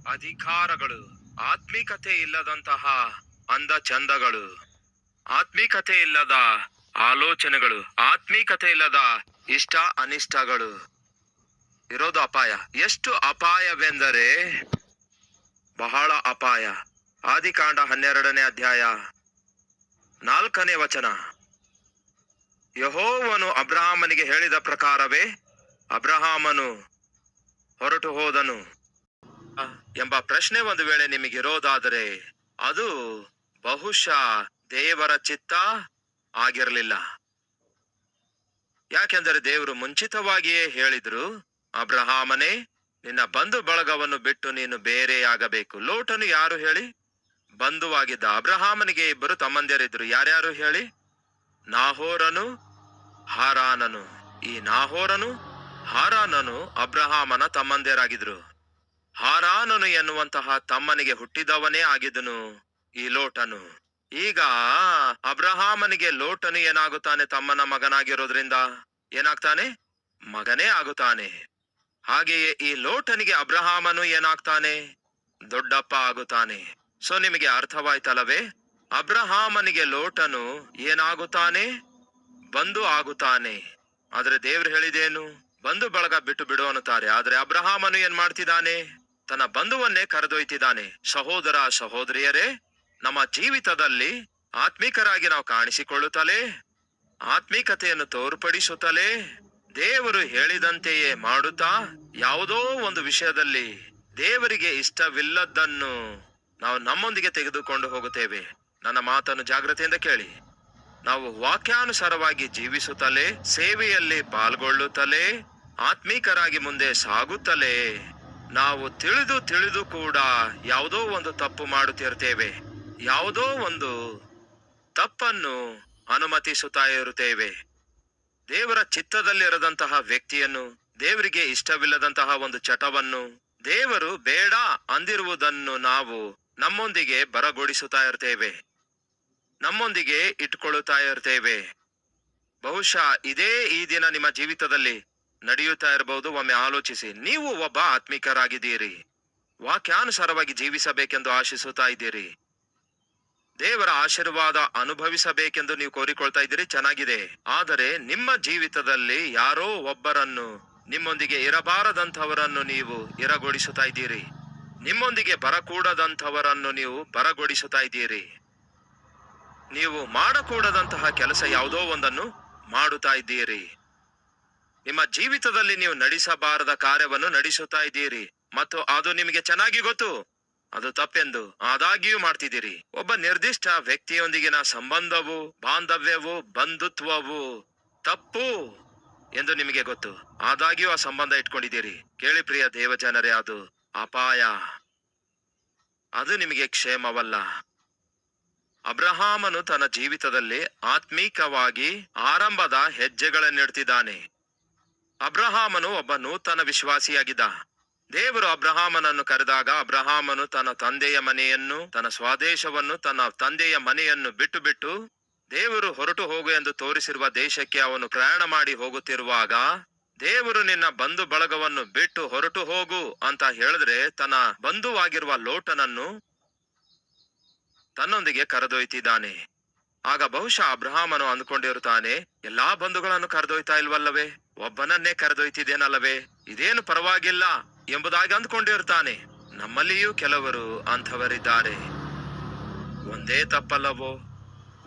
ಅಧಿಕಾರಗಳು, ಆತ್ಮಿಕತೆ ಇಲ್ಲದಂತಹ ಅಂದ ಚಂದಗಳು, ಆತ್ಮಿಕತೆ ಇಲ್ಲದ ಆಲೋಚನೆಗಳು, ಆತ್ಮಿಕತೆ ಇಲ್ಲದ ಇಷ್ಟ ಅನಿಷ್ಟಗಳು ಇರೋದು ಅಪಾಯ. ಎಷ್ಟು ಅಪಾಯವೆಂದರೆ ಬಹಳ ಅಪಾಯ. ಆದಿಕಾಂಡ 12ನೇ ಅಧ್ಯಾಯ 4ನೇ ವಚನ. ಯೆಹೋವನು ಅಬ್ರಹಾಮನಿಗೆ ಹೇಳಿದ ಪ್ರಕಾರವೇ ಅಬ್ರಹಾಮನು ಹೊರಟು ಹೋದನು ಎಂಬ ಪ್ರಶ್ನೆ ಒಂದು ವೇಳೆ ನಿಮಗಿರೋದಾದರೆ ಅದು ಬಹುಶಃ ದೇವರ ಚಿತ್ತ ಆಗಿರಲಿಲ್ಲ. ಯಾಕೆಂದರೆ ದೇವರು ಮುಂಚಿತವಾಗಿಯೇ ಹೇಳಿದ್ರು, ಅಬ್ರಹಾಮನೇ, ನಿನ್ನ ಬಂಧು ಬಳಗವನ್ನು ಬಿಟ್ಟು ನೀನು ಬೇರೆಯಾಗಬೇಕು. ಲೋಟನು ಯಾರು ಹೇಳಿ? ಬಂಧುವಾಗಿದ್ದ. ಅಬ್ರಹಾಮನಿಗೆ 2 ತಮ್ಮಂದಿರಿದ್ರು. ಯಾರ್ಯಾರು ಹೇಳಿ? ನಾಹೋರನು, ಹಾರಾನನು. ಈ ನಾಹೋರನು, ಹಾರಾನನು ಅಬ್ರಹಾಮನ ತಮ್ಮಂದಿರಾಗಿದ್ರು. ಹಾರಾನನು ಎನ್ನುವಂತಹ ತಮ್ಮನಿಗೆ ಹುಟ್ಟಿದವನೇ ಆಗಿದ್ದನು ಈ ಲೋಟನು. ಈಗ ಅಬ್ರಹಾಮನಿಗೆ ಲೋಟನು ಏನಾಗುತ್ತಾನೆ? ತಮ್ಮನ ಮಗನಾಗಿರೋದ್ರಿಂದ ಏನಾಗ್ತಾನೆ? ಮಗನೇ ಆಗುತ್ತಾನೆ. ಹಾಗೆಯೇ ಈ ಲೋಟನಿಗೆ ಅಬ್ರಹಾಮನು ಏನಾಗ್ತಾನೆ? ದೊಡ್ಡಪ್ಪ ಆಗುತ್ತಾನೆ. ಸೊ ನಿಮಗೆ ಅರ್ಥವಾಯ್ತಲ್ಲವೇ? ಅಬ್ರಹಾಮನಿಗೆ ಲೋಟನು ಏನಾಗುತ್ತಾನೆ? ಬಂಧು ಆಗುತ್ತಾನೆ. ಆದ್ರೆ ದೇವ್ರು ಹೇಳಿದೇನು? ಬಂಧು ಬಳಗ ಬಿಟ್ಟು ಬಿಡು ಅನ್ನುತ್ತಾರೆ. ಆದ್ರೆ ಅಬ್ರಹಾಮನು ಏನ್ ಮಾಡ್ತಿದ್ದಾನೆ? ತನ್ನ ಬಂಧುವನ್ನೇ ಕರೆದೊಯ್ತಿದ್ದಾನೆ. ಸಹೋದರ ಸಹೋದರಿಯರೇ, ನಮ್ಮ ಜೀವಿತದಲ್ಲಿ ಆತ್ಮಿಕರಾಗಿ ನಾವು ಕಾಣಿಸಿಕೊಳ್ಳುತ್ತಲೇ, ಆತ್ಮಿಕತೆಯನ್ನು ತೋರ್ಪಡಿಸುತ್ತಲೇ, ದೇವರು ಹೇಳಿದಂತೆಯೇ ಮಾಡುತ್ತಾ, ಯಾವುದೋ ಒಂದು ವಿಷಯದಲ್ಲಿ ದೇವರಿಗೆ ಇಷ್ಟವಿಲ್ಲದ್ದನ್ನು ನಾವು ನಮ್ಮೊಂದಿಗೆ ತೆಗೆದುಕೊಂಡು ಹೋಗುತ್ತೇವೆ. ನನ್ನ ಮಾತನ್ನು ಜಾಗ್ರತೆಯಿಂದ ಕೇಳಿ. ನಾವು ವಾಕ್ಯಾನುಸಾರವಾಗಿ ಜೀವಿಸುತ್ತಲೇ, ಸೇವೆಯಲ್ಲಿ ಪಾಲ್ಗೊಳ್ಳುತ್ತಲೇ, ಆತ್ಮೀಕರಾಗಿ ಮುಂದೆ ಸಾಗುತ್ತಲೇ, ನಾವು ತಿಳಿದು ಕೂಡ ಯಾವುದೋ ಒಂದು ತಪ್ಪು ಮಾಡುತ್ತಿರ್ತೇವೆ. ಯಾವುದೋ ಒಂದು ತಪ್ಪನ್ನು ಅನುಮತಿಸುತ್ತಾ ಇರುತ್ತೇವೆ. ದೇವರ ಚಿತ್ತದಲ್ಲಿರದಂತಹ ವ್ಯಕ್ತಿಯನ್ನು, ದೇವರಿಗೆ ಇಷ್ಟವಿಲ್ಲದಂತಹ ಒಂದು ಚಟವನ್ನು, ದೇವರು ಬೇಡ ಅಂದಿರುವುದನ್ನು ನಾವು ನಮ್ಮೊಂದಿಗೆ ಬರಗೊಡಿಸುತ್ತಾ ಇರ್ತೇವೆ, ನಮ್ಮೊಂದಿಗೆ ಇಟ್ಕೊಳ್ಳುತ್ತಾ ಇರ್ತೇವೆ. ಬಹುಶಃ ಇದೇ ಈ ದಿನ ನಿಮ್ಮ ಜೀವಿತದಲ್ಲಿ ನಡೆಯುತ್ತಾ ಇರಬಹುದು. ಒಮ್ಮೆ ಆಲೋಚಿಸಿ. ನೀವು ಒಬ್ಬ ಆತ್ಮಿಕರಾಗಿದ್ದೀರಿ, ವಾಕ್ಯಾನುಸಾರವಾಗಿ ಜೀವಿಸಬೇಕೆಂದು ಆಶಿಸುತ್ತಾ ಇದ್ದೀರಿ, ದೇವರ ಆಶೀರ್ವಾದ ಅನುಭವಿಸಬೇಕೆಂದು ನೀವು ಕೋರಿಕೊಳ್ತಾ ಇದ್ದೀರಿ. ಚೆನ್ನಾಗಿದೆ. ಆದರೆ ನಿಮ್ಮ ಜೀವಿತದಲ್ಲಿ ಯಾರೋ ಒಬ್ಬರನ್ನು, ನಿಮ್ಮೊಂದಿಗೆ ಇರಬಾರದಂಥವರನ್ನು ನೀವು ಇರಗೊಡಿಸುತ್ತಾ ಇದ್ದೀರಿ. ನಿಮ್ಮೊಂದಿಗೆ ಬರಕೂಡದಂಥವರನ್ನು ನೀವು ಬರಗೊಡಿಸುತ್ತಾ ಇದ್ದೀರಿ. ನೀವು ಮಾಡಕೂಡದಂತಹ ಕೆಲಸ ಯಾವುದೋ ಒಂದನ್ನು ಮಾಡುತ್ತಾ ಇದ್ದೀರಿ. ನಿಮ್ಮ ಜೀವಿತದಲ್ಲಿ ನೀವು ನಡೆಸಬಾರದ ಕಾರ್ಯವನ್ನು ನಡೆಸುತ್ತಾ ಇದ್ದೀರಿ ಮತ್ತು ಅದು ನಿಮಗೆ ಚೆನ್ನಾಗಿ ಗೊತ್ತು, ಅದು ತಪ್ಪೆಂದು. ಆದಾಗ್ಯೂ ಮಾಡ್ತಿದ್ದೀರಿ. ಒಬ್ಬ ನಿರ್ದಿಷ್ಟ ವ್ಯಕ್ತಿಯೊಂದಿಗಿನ ಸಂಬಂಧವು, ಬಾಂಧವ್ಯವು, ಬಂಧುತ್ವವು ತಪ್ಪು ಎಂದು ನಿಮಗೆ ಗೊತ್ತು. ಆದಾಗ್ಯೂ ಆ ಸಂಬಂಧ ಇಟ್ಕೊಂಡಿದ್ದೀರಿ. ಕೇಳಿ ಪ್ರಿಯ ದೇವಜನರೇ, ಅದು ಅಪಾಯ. ಅದು ನಿಮಗೆ ಕ್ಷೇಮವಲ್ಲ. ಅಬ್ರಹಾಮನು ತನ್ನ ಜೀವಿತದಲ್ಲಿ ಆತ್ಮೀಕವಾಗಿ ಆರಂಭದ ಹೆಜ್ಜೆಗಳನ್ನಿಡ್ತಿದ್ದಾನೆ. ಅಬ್ರಹಾಮನು ಒಬ್ಬ ನೂತನ ವಿಶ್ವಾಸಿಯಾಗಿದ್ದ. ದೇವರು ಅಬ್ರಹಾಮನನ್ನು ಕರೆದಾಗ ಅಬ್ರಹಾಮನು ತನ್ನ ತಂದೆಯ ಮನೆಯನ್ನು, ತನ್ನ ಸ್ವದೇಶವನ್ನು, ತನ್ನ ತಂದೆಯ ಮನೆಯನ್ನು ಬಿಟ್ಟು ದೇವರು ಹೊರಟು ಹೋಗು ಎಂದು ತೋರಿಸಿರುವ ದೇಶಕ್ಕೆ ಅವನು ಪ್ರಯಾಣ ಮಾಡಿ ಹೋಗುತ್ತಿರುವಾಗ, ದೇವರು ನಿನ್ನ ಬಂಧು ಬಳಗವನ್ನು ಬಿಟ್ಟು ಹೊರಟು ಹೋಗು ಅಂತ ಹೇಳಿದ್ರೆ ತನ್ನ ಬಂಧುವಾಗಿರುವ ಲೋಟನನ್ನು ತನ್ನೊಂದಿಗೆ ಕರೆದೊಯ್ತಿದ್ದಾನೆ. ಆಗ ಬಹುಶಃ ಅಬ್ರಹಾಮನು ಅಂದ್ಕೊಂಡಿರುತ್ತಾನೆ, ಎಲ್ಲಾ ಬಂಧುಗಳನ್ನು ಕರೆದೊಯ್ತಾ ಇಲ್ವಲ್ಲವೇ, ಒಬ್ಬನನ್ನೇ ಕರೆದೊಯ್ತಿದ್ದೇನಲ್ಲವೇ, ಇದೇನು ಪರವಾಗಿಲ್ಲ ಎಂಬುದಾಗಿ ಅಂದ್ಕೊಂಡಿರ್ತಾನೆ. ನಮ್ಮಲ್ಲಿಯೂ ಕೆಲವರು ಅಂಥವರಿದ್ದಾರೆ. ಒಂದೇ ತಪ್ಪಲ್ಲವೋ,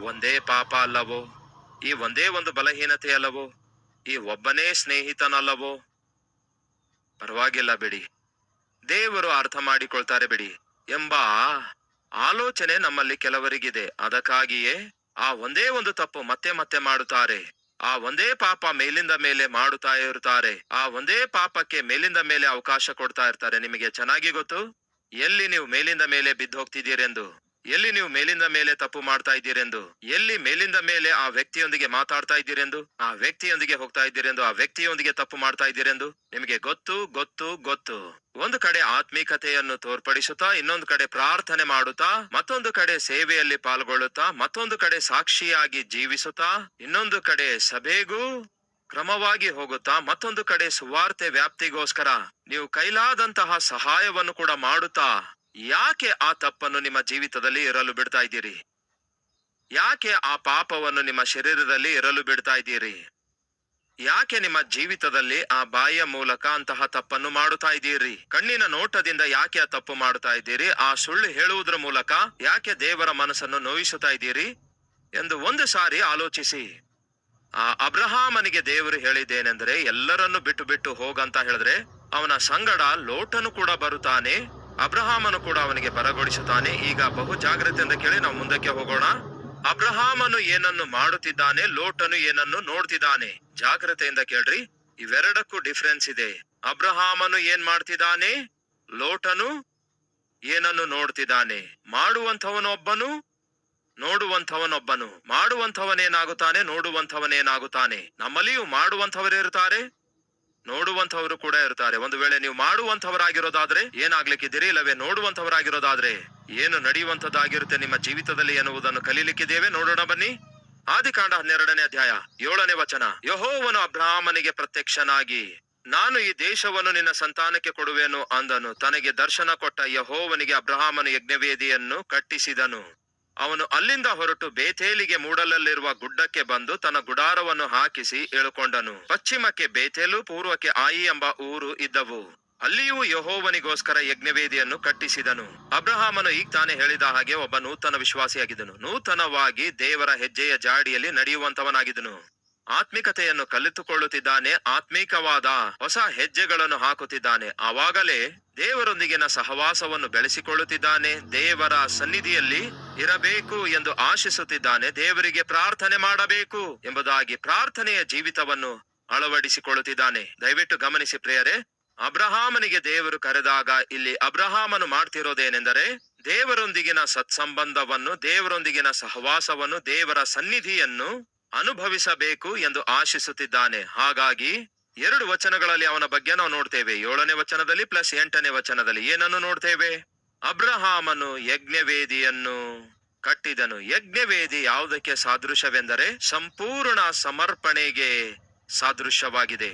ಒಂದೇ ಪಾಪ ಅಲ್ಲವೋ, ಈ ಒಂದೇ ಒಂದು ಬಲಹೀನತೆ ಅಲ್ಲವೋ, ಈ ಒಬ್ಬನೇ ಸ್ನೇಹಿತನಲ್ಲವೋ, ಪರವಾಗಿಲ್ಲ ಬಿಡಿ, ದೇವರು ಅರ್ಥ ಮಾಡಿಕೊಳ್ತಾರೆ ಬಿಡಿ ಎಂಬ ಆಲೋಚನೆ ನಮ್ಮಲ್ಲಿ ಕೆಲವರಿಗಿದೆ. ಅದಕ್ಕಾಗಿಯೇ ಆ ಒಂದೇ ಒಂದು ತಪ್ಪು ಮತ್ತೆ ಮತ್ತೆ ಮಾಡುತ್ತಾರೆ. ಆ ಒಂದೇ ಪಾಪ ಮೇಲಿಂದ ಮೇಲೆ ಮಾಡುತ್ತಾ ಇರುತ್ತಾರೆ. ಆ ಒಂದೇ ಪಾಪಕ್ಕೆ ಮೇಲಿಂದ ಮೇಲೆ ಅವಕಾಶ ಕೊಡ್ತಾ ಇರ್ತಾರೆ. ನಿಮಗೆ ಚೆನ್ನಾಗಿ ಗೊತ್ತು ಎಲ್ಲಿ ನೀವು ಮೇಲಿಂದ ಮೇಲೆ ಬಿದ್ದು ಹೋಗ್ತಿದ್ದೀರೆಂದು, ಎಲ್ಲಿ ನೀವು ಮೇಲಿಂದ ಮೇಲೆ ತಪ್ಪು ಮಾಡ್ತಾ ಇದ್ದೀರೆಂದು, ಎಲ್ಲಿ ಮೇಲಿಂದ ಮೇಲೆ ಆ ವ್ಯಕ್ತಿಯೊಂದಿಗೆ ಮಾತಾಡ್ತಾ ಇದ್ದೀರೆಂದು, ಆ ವ್ಯಕ್ತಿಯೊಂದಿಗೆ ಹೋಗ್ತಾ ಇದ್ದೀರೆಂದು, ಆ ವ್ಯಕ್ತಿಯೊಂದಿಗೆ ತಪ್ಪು ಮಾಡ್ತಾ ಇದ್ದೀರೆಂದು ನಿಮಗೆ ಗೊತ್ತು ಗೊತ್ತು ಗೊತ್ತು. ಒಂದು ಕಡೆ ಆತ್ಮೀಕತೆಯನ್ನು ತೋರ್ಪಡಿಸುತ್ತಾ, ಇನ್ನೊಂದು ಕಡೆ ಪ್ರಾರ್ಥನೆ ಮಾಡುತ್ತಾ, ಮತ್ತೊಂದು ಕಡೆ ಸೇವೆಯಲ್ಲಿ ಪಾಲ್ಗೊಳ್ಳುತ್ತಾ, ಮತ್ತೊಂದು ಕಡೆ ಸಾಕ್ಷಿಯಾಗಿ ಜೀವಿಸುತ್ತಾ, ಇನ್ನೊಂದು ಕಡೆ ಸಭೆಗೂ ಕ್ರಮವಾಗಿ ಹೋಗುತ್ತಾ ಮತ್ತೊಂದು ಕಡೆ ಸುವಾರ್ತೆ ವ್ಯಾಪ್ತಿಗೋಸ್ಕರ ನೀವು ಕೈಲಾದಂತಹ ಸಹಾಯವನ್ನು ಕೂಡ ಮಾಡುತ್ತಾ ಯಾಕೆ ಆ ತಪ್ಪನ್ನು ನಿಮ್ಮ ಜೀವಿತದಲ್ಲಿ ಇರಲು ಬಿಡ್ತಾ ಇದ್ದೀರಿ? ಯಾಕೆ ಆ ಪಾಪವನ್ನು ನಿಮ್ಮ ಶರೀರದಲ್ಲಿ ಇರಲು ಬಿಡ್ತಾ ಇದ್ದೀರಿ? ಯಾಕೆ ನಿಮ್ಮ ಜೀವಿತದಲ್ಲಿ ಆ ಬಾಯಿಯ ಮೂಲಕ ಅಂತಹ ತಪ್ಪನ್ನು ಮಾಡುತ್ತಾ ಇದ್ದೀರಿ? ಕಣ್ಣಿನ ನೋಟದಿಂದ ಯಾಕೆ ಆ ತಪ್ಪು ಮಾಡುತ್ತಾ ಇದ್ದೀರಿ? ಆ ಸುಳ್ಳು ಹೇಳುವುದರ ಮೂಲಕ ಯಾಕೆ ದೇವರ ಮನಸ್ಸನ್ನು ನೋಯಿಸುತ್ತಾ ಇದ್ದೀರಿ ಎಂದು ಒಂದು ಸಾರಿ ಆಲೋಚಿಸಿ. ಆ ಅಬ್ರಹಾಮನಿಗೆ ದೇವರು ಹೇಳಿದ್ದೇನೆಂದ್ರೆ, ಎಲ್ಲರನ್ನು ಬಿಟ್ಟು ಬಿಟ್ಟು ಹೋಗಂತ ಹೇಳಿದ್ರೆ ಅವನ ಸಂಗಡ ಲೋಟನು ಕೂಡ ಬರುತ್ತಾನೆ, ಅಬ್ರಹಾಮನು ಕೂಡ ಅವನಿಗೆ ಬರಗೊಡಿಸುತ್ತಾನೆ. ಈಗ ಬಹು ಜಾಗ್ರತೆಯಿಂದ ಕೇಳಿ ನಾವು ಮುಂದಕ್ಕೆ ಹೋಗೋಣ. ಅಬ್ರಹಾಮನು ಏನನ್ನು ಮಾಡುತ್ತಿದ್ದಾನೆ, ಲೋಟನು ಏನನ್ನು ನೋಡ್ತಿದ್ದಾನೆ. ಜಾಗ್ರತೆಯಿಂದ ಕೇಳ್ರಿ, ಇವೆರಡಕ್ಕೂ ಡಿಫರೆನ್ಸ್ ಇದೆ. ಅಬ್ರಹಾಮನು ಏನ್ ಮಾಡ್ತಿದ್ದಾನೆ, ಲೋಟನು ಏನನ್ನು ನೋಡ್ತಿದ್ದಾನೆ. ಮಾಡುವಂಥವನೊಬ್ಬನು, ನೋಡುವಂಥವನೊಬ್ಬನು. ಮಾಡುವಂಥವನೇನಾಗುತ್ತಾನೆ, ನೋಡುವಂಥವನೇನಾಗುತ್ತಾನೆ. ನಮ್ಮಲ್ಲಿಯೂ ಮಾಡುವಂಥವರಿರ್ತಾರೆ, ನೋಡುವಂಥವರು ಕೂಡ ಇರ್ತಾರೆ. ಒಂದು ವೇಳೆ ನೀವು ಮಾಡುವಂಥವರಾಗಿರೋದಾದ್ರೆ ಏನಾಗ್ಲಿಕ್ಕಿದ್ದೀರಿ, ಇಲ್ಲವೇ ನೋಡುವಂಥವರಾಗಿರೋದಾದ್ರೆ ಏನು ನಡೆಯುವಂಥದ್ದಾಗಿರುತ್ತೆ ನಿಮ್ಮ ಜೀವಿತದಲ್ಲಿ ಎನ್ನುವುದನ್ನು ಕಲೀಲಿಕ್ಕಿದ್ದೇವೆ. ನೋಡೋಣ ಬನ್ನಿ. ಆದಿಕಾಂಡ 12ನೇ ಅಧ್ಯಾಯ 7ನೇ ವಚನ. ಯೆಹೋವನು ಅಬ್ರಹಾಮನಿಗೆ ಪ್ರತ್ಯಕ್ಷನಾಗಿ, ನಾನು ಈ ದೇಶವನ್ನು ನಿನ್ನ ಸಂತಾನಕ್ಕೆ ಕೊಡುವೆನು ಅಂದನು. ತನಗೆ ದರ್ಶನ ಕೊಟ್ಟ ಯೆಹೋವನಿಗೆ ಅಬ್ರಹಾಮನು ಯಜ್ಞವೇದಿಯನ್ನು ಕಟ್ಟಿಸಿದನು. ಅವನು ಅಲ್ಲಿಂದ ಹೊರಟು ಬೇತೇಲಿಗೆ ಮೂಡಲಲ್ಲಿರುವ ಗುಡ್ಡಕ್ಕೆ ಬಂದು ತನ್ನ ಗುಡಾರವನ್ನು ಹಾಕಿಸಿ ಇಳುಕೊಂಡನು. ಪಶ್ಚಿಮಕ್ಕೆ ಬೇತೇಲು, ಪೂರ್ವಕ್ಕೆ ಆಯಿ ಎಂಬ ಊರು ಇದ್ದವು. ಅಲ್ಲಿಯೂ ಯೆಹೋವನಿಗೋಸ್ಕರ ಯಜ್ಞವೇದಿಯನ್ನು ಕಟ್ಟಿಸಿದನು. ಅಬ್ರಹಾಮನು ಈಗ ತಾನೇ ಹೇಳಿದ ಹಾಗೆ ಒಬ್ಬ ನೂತನ ವಿಶ್ವಾಸಿಯಾಗಿದ್ದನು. ನೂತನವಾಗಿ ದೇವರ ಹೆಜ್ಜೆಯ ಜಾಡಿಯಲ್ಲಿ ನಡೆಯುವಂತವನಾಗಿದ್ದನು. ಆತ್ಮಿಕತೆಯನ್ನು ಕಲಿತುಕೊಳ್ಳುತ್ತಿದ್ದಾನೆ. ಆತ್ಮೀಕವಾದ ಹೊಸ ಹೆಜ್ಜೆಗಳನ್ನು ಹಾಕುತ್ತಿದ್ದಾನೆ. ಆವಾಗಲೇ ದೇವರೊಂದಿಗಿನ ಸಹವಾಸವನ್ನು ಬೆಳೆಸಿಕೊಳ್ಳುತ್ತಿದ್ದಾನೆ. ದೇವರ ಸನ್ನಿಧಿಯಲ್ಲಿ ಇರಬೇಕು ಎಂದು ಆಶಿಸುತ್ತಿದ್ದಾನೆ. ದೇವರಿಗೆ ಪ್ರಾರ್ಥನೆ ಮಾಡಬೇಕು ಎಂಬುದಾಗಿ ಪ್ರಾರ್ಥನೆಯ ಜೀವಿತವನ್ನು ಅಳವಡಿಸಿಕೊಳ್ಳುತ್ತಿದ್ದಾನೆ. ದಯವಿಟ್ಟು ಗಮನಿಸಿ ಪ್ರಿಯರೇ, ಅಬ್ರಹಾಮನಿಗೆ ದೇವರು ಕರೆದಾಗ ಇಲ್ಲಿ ಅಬ್ರಹಾಮನು ಮಾಡ್ತಿರೋದೇನೆಂದರೆ, ದೇವರೊಂದಿಗಿನ ಸತ್ಸಂಬಂಧವನ್ನು, ದೇವರೊಂದಿಗಿನ ಸಹವಾಸವನ್ನು, ದೇವರ ಸನ್ನಿಧಿಯನ್ನು ಅನುಭವಿಸಬೇಕು ಎಂದು ಆಶಿಸುತ್ತಿದ್ದಾನೆ. ಹಾಗಾಗಿ 2 ವಚನಗಳಲ್ಲಿ ಅವನ ಬಗ್ಗೆ ನಾವು ನೋಡ್ತೇವೆ. 7ನೇ ವಚನದಲ್ಲಿ ಪ್ಲಸ್ 8ನೇ ವಚನದಲ್ಲಿ ಏನನ್ನು ನೋಡ್ತೇವೆ? ಅಬ್ರಹಾಮನು ಯಜ್ಞವೇದಿಯನ್ನು ಕಟ್ಟಿದನು. ಯಜ್ಞವೇದಿ ಯಾವುದಕ್ಕೆ ಸಾದೃಶ್ಯವೆಂದರೆ ಸಂಪೂರ್ಣ ಸಮರ್ಪಣೆಗೆ ಸಾದೃಶ್ಯವಾಗಿದೆ.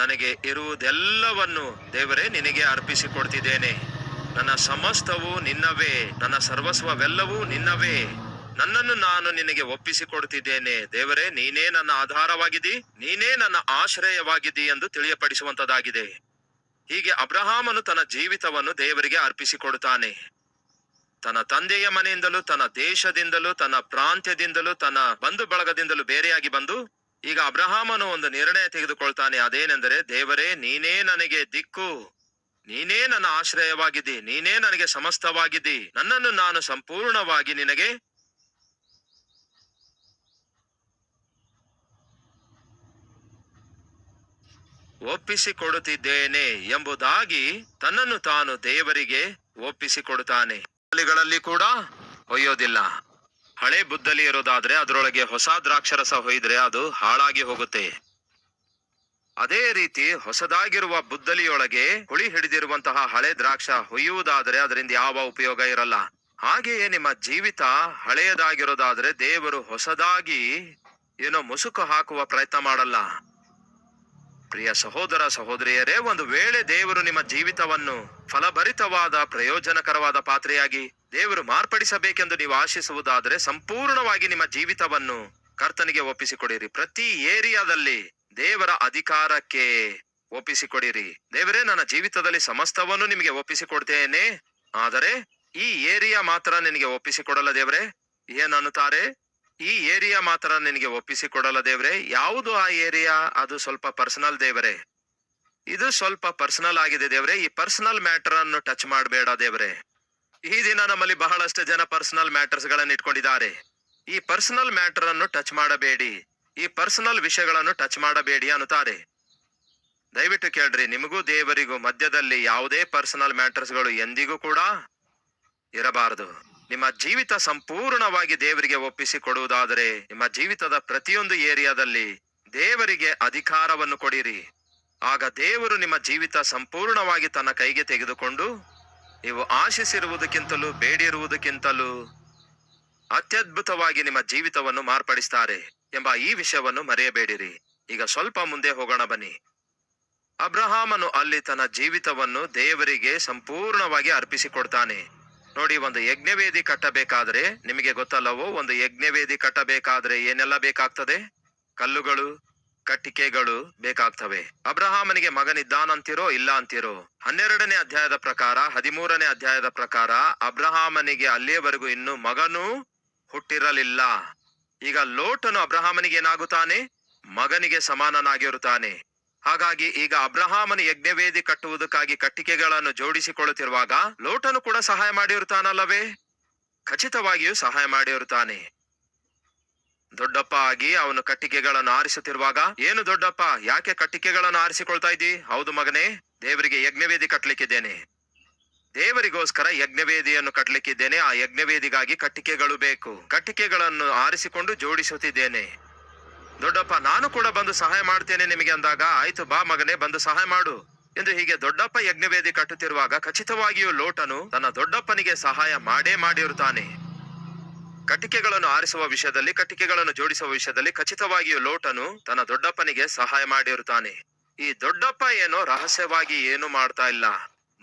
ನನಗೆ ಇರುವುದೆಲ್ಲವನ್ನು ದೇವರೇ ನಿನಗೆ ಅರ್ಪಿಸಿಕೊಡ್ತಿದ್ದೇನೆ. ನನ್ನ ಸಮಸ್ತವೂ ನಿನ್ನವೇ, ನನ್ನ ಸರ್ವಸ್ವವೆಲ್ಲವೂ ನಿನ್ನವೇ. ನನ್ನನ್ನು ನಾನು ನಿನಗೆ ಒಪ್ಪಿಸಿಕೊಡ್ತಿದ್ದೇನೆ. ದೇವರೇ, ನೀನೇ ನನ್ನ ಆಧಾರವಾಗಿದ್ದಿ, ನೀನೇ ನನ್ನ ಆಶ್ರಯವಾಗಿದ್ದಿ ಎಂದು ತಿಳಿಯಪಡಿಸುವಂತದಾಗಿದೆ. ಹೀಗೆ ಅಬ್ರಹಾಮನು ತನ್ನ ಜೀವಿತವನ್ನು ದೇವರಿಗೆ ಅರ್ಪಿಸಿಕೊಡುತ್ತಾನೆ. ತನ್ನ ತಂದೆಯ ಮನೆಯಿಂದಲೂ, ತನ್ನ ದೇಶದಿಂದಲೂ, ತನ್ನ ಪ್ರಾಂತ್ಯದಿಂದಲೂ, ತನ್ನ ಬಂಧು ಬಳಗದಿಂದಲೂ ಬೇರೆಯಾಗಿ ಬಂದು ಈಗ ಅಬ್ರಹಾಮನು ಒಂದು ನಿರ್ಣಯ ತೆಗೆದುಕೊಳ್ತಾನೆ. ಅದೇನೆಂದರೆ, ದೇವರೇ, ನೀನೇ ನನಗೆ ದಿಕ್ಕು, ನೀನೇ ನನ್ನ ಆಶ್ರಯವಾಗಿದ್ದಿ, ನೀನೇ ನನಗೆ ಸಮಸ್ತವಾಗಿದ್ದಿ. ನನ್ನನ್ನು ನಾನು ಸಂಪೂರ್ಣವಾಗಿ ನಿನಗೆ ಒಪ್ಪಿಸಿಕೊಡುತ್ತಿದ್ದೇನೆ ಎಂಬುದಾಗಿ ತನ್ನನ್ನು ತಾನು ದೇವರಿಗೆ ಒಪ್ಪಿಸಿಕೊಡುತ್ತಾನೆ. ಬುದ್ದಲಿಗಳಲ್ಲಿ ಕೂಡ ಹೊಯ್ಯೋದಿಲ್ಲ. ಹಳೆ ಬುದ್ದಲಿ ಇರೋದಾದ್ರೆ ಅದರೊಳಗೆ ಹೊಸ ದ್ರಾಕ್ಷರಸ ಹೊಯ್ದ್ರೆ ಅದು ಹಾಳಾಗಿ ಹೋಗುತ್ತೆ. ಅದೇ ರೀತಿ ಹೊಸದಾಗಿರುವ ಬುದ್ದಲಿಯೊಳಗೆ ಹುಳಿ ಹಿಡಿದಿರುವಂತಹ ಹಳೆ ದ್ರಾಕ್ಷ ಹೊಯ್ಯುವುದಾದ್ರೆ ಅದರಿಂದ ಯಾವ ಉಪಯೋಗ ಇರಲ್ಲ. ಹಾಗೆಯೇ ನಿಮ್ಮ ಜೀವಿತ ಹಳೆಯದಾಗಿರೋದಾದ್ರೆ ದೇವರು ಹೊಸದಾಗಿ ಏನೋ ಮುಸುಕು ಹಾಕುವ ಪ್ರಯತ್ನ ಮಾಡಲ್ಲ. ಪ್ರಿಯ ಸಹೋದರ ಸಹೋದರಿಯರೇ, ಒಂದು ವೇಳೆ ದೇವರು ನಿಮ್ಮ ಜೀವಿತವನ್ನು ಫಲಭರಿತವಾದ ಪ್ರಯೋಜನಕರವಾದ ಪಾತ್ರೆಯಾಗಿ ದೇವರು ಮಾರ್ಪಡಿಸಬೇಕೆಂದು ನೀವು ಆಶಿಸುವುದಾದರೆ ಸಂಪೂರ್ಣವಾಗಿ ನಿಮ್ಮ ಜೀವಿತವನ್ನು ಕರ್ತನಿಗೆ ಒಪ್ಪಿಸಿಕೊಡಿರಿ. ಪ್ರತಿ ಏರಿಯಾದಲ್ಲಿ ದೇವರ ಅಧಿಕಾರಕ್ಕೆ ಒಪ್ಪಿಸಿಕೊಡಿರಿ. ದೇವರೇ, ನನ್ನ ಜೀವಿತದಲ್ಲಿ ಸಮಸ್ತವನ್ನು ನಿಮಗೆ ಒಪ್ಪಿಸಿಕೊಡ್ತೇನೆ, ಆದರೆ ಈ ಏರಿಯಾ ಮಾತ್ರ ನಿನಗೆ ಒಪ್ಪಿಸಿಕೊಡಲ್ಲ ದೇವರೇ. ಏನನ್ನುತ್ತಾರೆ? ಈ ಏರಿಯಾ ಮಾತ್ರ ನಿನಗೆ ಒಪ್ಪಿಸಿಕೊಡಲ್ಲ ದೇವರೇ. ಯಾವುದು ಆ ಏರಿಯಾ? ಅದು ಸ್ವಲ್ಪ ಪರ್ಸನಲ್ ದೇವರೇ. ಇದು ಸ್ವಲ್ಪ ಪರ್ಸನಲ್ ಆಗಿದೆ ದೇವರೇ. ಈ ಪರ್ಸನಲ್ ಮ್ಯಾಟರ್ ಅನ್ನು ಟಚ್ ಮಾಡಬೇಡ ದೇವರೇ. ಈ ದಿನ ನಮ್ಮಲ್ಲಿ ಬಹಳಷ್ಟು ಜನ ಪರ್ಸನಲ್ ಮ್ಯಾಟರ್ಸ್ ಗಳನ್ನು ಇಟ್ಕೊಂಡಿದ್ದಾರೆ. ಈ ಪರ್ಸನಲ್ ಮ್ಯಾಟರ್ ಅನ್ನು ಟಚ್ ಮಾಡಬೇಡಿ, ಈ ಪರ್ಸನಲ್ ವಿಷಯಗಳನ್ನು ಟಚ್ ಮಾಡಬೇಡಿ ಅನ್ನುತ್ತಾರೆ. ದಯವಿಟ್ಟು ಕೇಳ್ರಿ, ನಿಮಗೂ ದೇವರಿಗೂ ಮಧ್ಯದಲ್ಲಿ ಯಾವುದೇ ಪರ್ಸನಲ್ ಮ್ಯಾಟರ್ಸ್ ಗಳು ಎಂದಿಗೂ ಕೂಡ ಇರಬಾರದು. ನಿಮ್ಮ ಜೀವಿತ ಸಂಪೂರ್ಣವಾಗಿ ದೇವರಿಗೆ ಒಪ್ಪಿಸಿಕೊಡುವುದಾದರೆ ನಿಮ್ಮ ಜೀವಿತದ ಪ್ರತಿಯೊಂದು ಏರಿಯಾದಲ್ಲಿ ದೇವರಿಗೆ ಅಧಿಕಾರವನ್ನು ಕೊಡಿರಿ. ಆಗ ದೇವರು ನಿಮ್ಮ ಜೀವಿತ ಸಂಪೂರ್ಣವಾಗಿ ತನ್ನ ಕೈಗೆ ತೆಗೆದುಕೊಂಡು ನೀವು ಆಶಿಸಿರುವುದಕ್ಕಿಂತಲೂ ಬೇಡಿರುವುದಕ್ಕಿಂತಲೂ ಅತ್ಯದ್ಭುತವಾಗಿ ನಿಮ್ಮ ಜೀವಿತವನ್ನು ಮಾರ್ಪಡಿಸ್ತಾರೆ ಎಂಬ ಈ ವಿಷಯವನ್ನು ಮರೆಯಬೇಡಿರಿ. ಈಗ ಸ್ವಲ್ಪ ಮುಂದೆ ಹೋಗೋಣ ಬನ್ನಿ. ಅಬ್ರಹಾಮನು ಅಲ್ಲಿ ತನ್ನ ಜೀವಿತವನ್ನು ದೇವರಿಗೆ ಸಂಪೂರ್ಣವಾಗಿ ಅರ್ಪಿಸಿಕೊಡ್ತಾನೆ. ನೋಡಿ, ಒಂದು ಯಜ್ಞವೇದಿ ಕಟ್ಟಬೇಕಾದ್ರೆ ನಿಮಗೆ ಗೊತ್ತಲ್ಲವೋ, ಒಂದು ಯಜ್ಞವೇದಿ ಕಟ್ಟಬೇಕಾದ್ರೆ ಏನೆಲ್ಲ ಬೇಕಾಗ್ತದೆ? ಕಲ್ಲುಗಳು, ಕಟ್ಟಿಗೆಗಳು ಬೇಕಾಗ್ತವೆ. ಅಬ್ರಹಾಮನಿಗೆ ಮಗನಿದ್ದಾನಂತಿರೋ ಇಲ್ಲ ಅಂತಿರೋ, 12ನೇ ಅಧ್ಯಾಯದ ಪ್ರಕಾರ, 13ನೇ ಅಧ್ಯಾಯದ ಪ್ರಕಾರ ಅಬ್ರಹಾಮನಿಗೆ ಅಲ್ಲಿಯವರೆಗೂ ಇನ್ನು ಮಗನೂ ಹುಟ್ಟಿರಲಿಲ್ಲ. ಈಗ ಲೋಟನು ಅಬ್ರಹಾಮನಿಗೆ ಏನಾಗುತ್ತಾನೆ? ಮಗನಿಗೆ ಸಮಾನನಾಗಿರುತ್ತಾನೆ. ಹಾಗಾಗಿ ಈಗ ಅಬ್ರಹಾಮನು ಯಜ್ಞವೇದಿ ಕಟ್ಟುವುದಕ್ಕಾಗಿ ಕಟ್ಟಿಗೆಗಳನ್ನು ಜೋಡಿಸಿಕೊಳ್ಳುತ್ತಿರುವಾಗ ಲೋಟನು ಕೂಡ ಸಹಾಯ ಮಾಡಿರುತ್ತಾನಲ್ಲವೇ? ಖಚಿತವಾಗಿಯೂ ಸಹಾಯ ಮಾಡಿರುತ್ತಾನೆ. ದೊಡ್ಡಪ್ಪ ಆಗಿ ಅವನು ಕಟ್ಟಿಗೆಗಳನ್ನು ಆರಿಸುತ್ತಿರುವಾಗ, ಏನು ದೊಡ್ಡಪ್ಪ, ಯಾಕೆ ಕಟ್ಟಿಗೆಗಳನ್ನು ಆರಿಸಿಕೊಳ್ತಾ ಇದ್ದಿ? ಹೌದು ಮಗನೇ, ದೇವರಿಗೆ ಯಜ್ಞವೇದಿ ಕಟ್ಟಲಿಕ್ಕಿದ್ದೇನೆ, ದೇವರಿಗೋಸ್ಕರ ಯಜ್ಞವೇದಿಯನ್ನು ಕಟ್ಟಲಿಕ್ಕಿದ್ದೇನೆ. ಆ ಯಜ್ಞವೇದಿಗಾಗಿ ಕಟ್ಟಿಗೆಗಳು ಬೇಕು, ಕಟ್ಟಿಗೆಗಳನ್ನು ಆರಿಸಿಕೊಂಡು ಜೋಡಿಸುತ್ತಿದ್ದೇನೆ. ದೊಡ್ಡಪ್ಪ, ನಾನು ಕೂಡ ಬಂದು ಸಹಾಯ ಮಾಡ್ತೇನೆ ನಿಮಗೆ ಅಂದಾಗ, ಆಯ್ತು ಬಾ ಮಗನೇ, ಬಂದು ಸಹಾಯ ಮಾಡು ಎಂದು ಹೀಗೆ ದೊಡ್ಡಪ್ಪ ಯಜ್ಞವೇದಿ ಕಟ್ಟುತ್ತಿರುವಾಗ ಖಚಿತವಾಗಿಯೂ ಲೋಟನು ತನ್ನ ದೊಡ್ಡಪ್ಪನಿಗೆ ಸಹಾಯ ಮಾಡೇ ಮಾಡಿರುತ್ತಾನೆ. ಕಟ್ಟಿಗೆಗಳನ್ನು ಆರಿಸುವ ವಿಷಯದಲ್ಲಿ, ಕಟ್ಟಿಗೆಗಳನ್ನು ಜೋಡಿಸುವ ವಿಷಯದಲ್ಲಿ ಖಚಿತವಾಗಿಯೂ ಲೋಟನು ತನ್ನ ದೊಡ್ಡಪ್ಪನಿಗೆ ಸಹಾಯ ಮಾಡಿರುತ್ತಾನೆ. ಈ ದೊಡ್ಡಪ್ಪ ಏನೋ ರಹಸ್ಯವಾಗಿ ಏನು ಮಾಡ್ತಾ ಇಲ್ಲ.